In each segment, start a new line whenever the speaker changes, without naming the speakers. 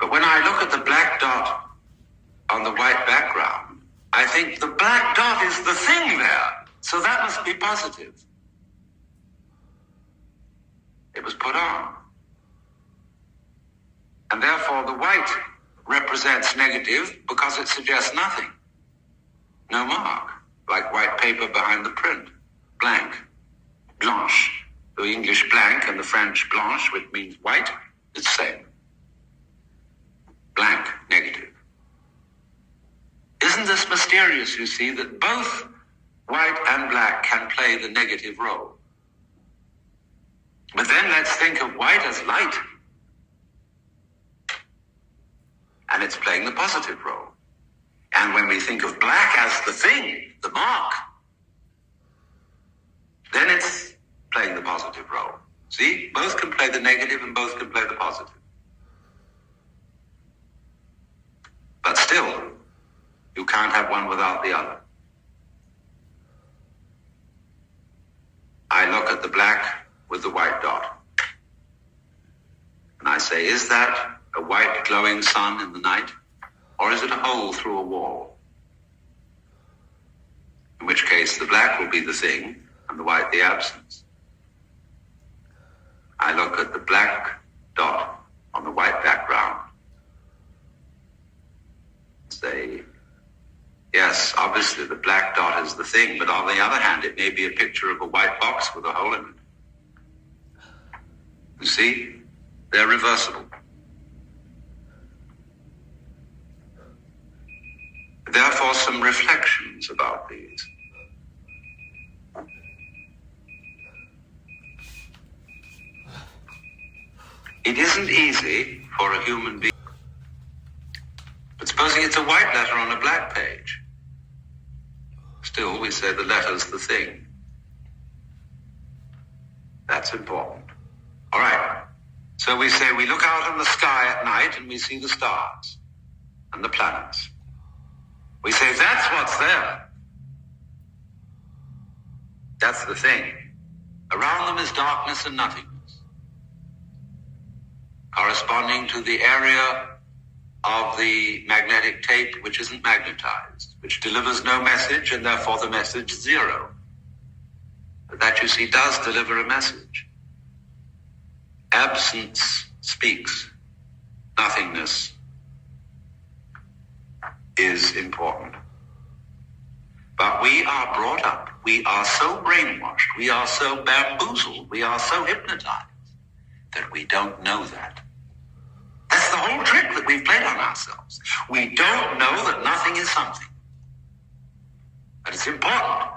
But when I look at the black dot on the white background, I think the black dot is the thing there. So that must be positive. It was put on. And therefore the white represents negative because it suggests nothing. No mark, like white paper behind the print. Blank. Blanche. The English blank and the French blanche, which means white, it's the same. Blank, negative. Isn't this mysterious, you see, that both white and black can play the negative role? But then let's think of white as light. And it's playing the positive role. And when we think of black as the thing, the mark, then it's playing the positive role. See, both can play the negative and both can play the positive. But still, you can't have one without the other. I look at the black with the white dot. And I say, is that a white glowing sun in the night? Or is it a hole through a wall? In which case the black will be the thing and the white the absence. I look at the black dot on the white background and say, yes, obviously the black dot is the thing, but on the other hand, it may be a picture of a white box with a hole in it. You see, they're reversible. Therefore, some reflections about these. It isn't easy for a human being. But supposing it's a white letter on a black page, still we say the letter's the thing. That's important. All right. So we say we look out in the sky at night and we see the stars and the planets. We say that's what's there. That's the thing. Around them is darkness and nothingness, corresponding to the area of the magnetic tape which isn't magnetized, which delivers no message, and therefore the message is zero. But that, you see, does deliver a message. Absence speaks. Nothingness is important. But we are brought up, we are so brainwashed, we are so bamboozled, we are so hypnotized that we don't know that. That's the whole trick that we've played on ourselves. We don't know that nothing is something. But it's important.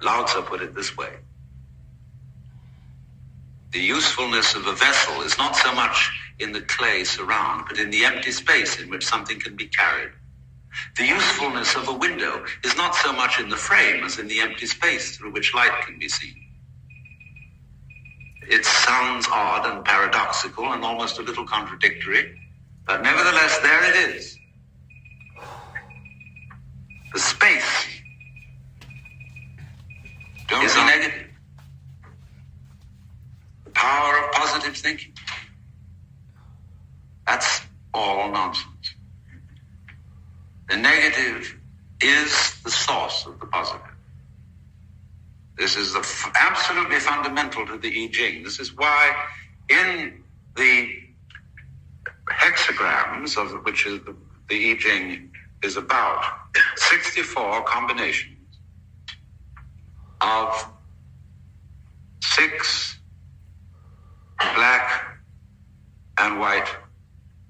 Lao Tzu put it this way. The usefulness of a vessel is not so much in the clay surround, but in the empty space in which something can be carried. The usefulness of a window is not so much in the frame as in the empty space through which light can be seen. It sounds odd and paradoxical and almost a little contradictory, but nevertheless, there it is. The space is a negative. The power of positive thinking. That's all nonsense. The negative is the source of the positive. This is absolutely fundamental to the I Ching. This is why in the hexagrams, of which is the I Ching is about, 64 combinations of 6 black and white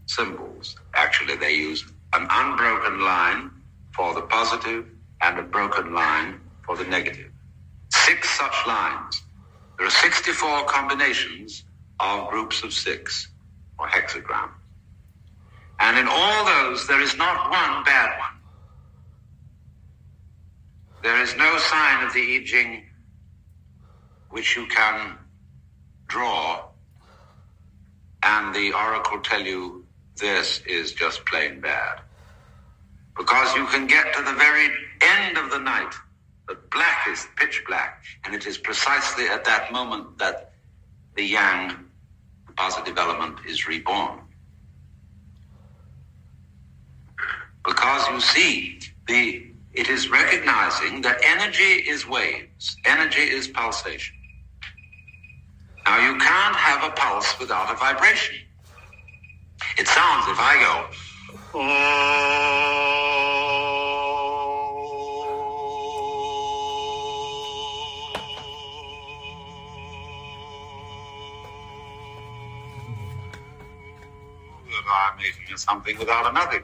symbols. Actually, they use an unbroken line for the positive and a broken line for the negative. 6 such lines. There are 64 combinations of groups of 6, or hexagrams. And in all those, there is not one bad one. There is no sign of the I Ching which you can draw, and the oracle tell you this is just plain bad. Because you can get to the very end of the night, but black is pitch black, and it is precisely at that moment that the yang positive element is reborn. Because you see, it is recognizing that energy is waves, energy is pulsation. Now you can't have a pulse without a vibration. It sounds, if I go, I'm making something without a nothing.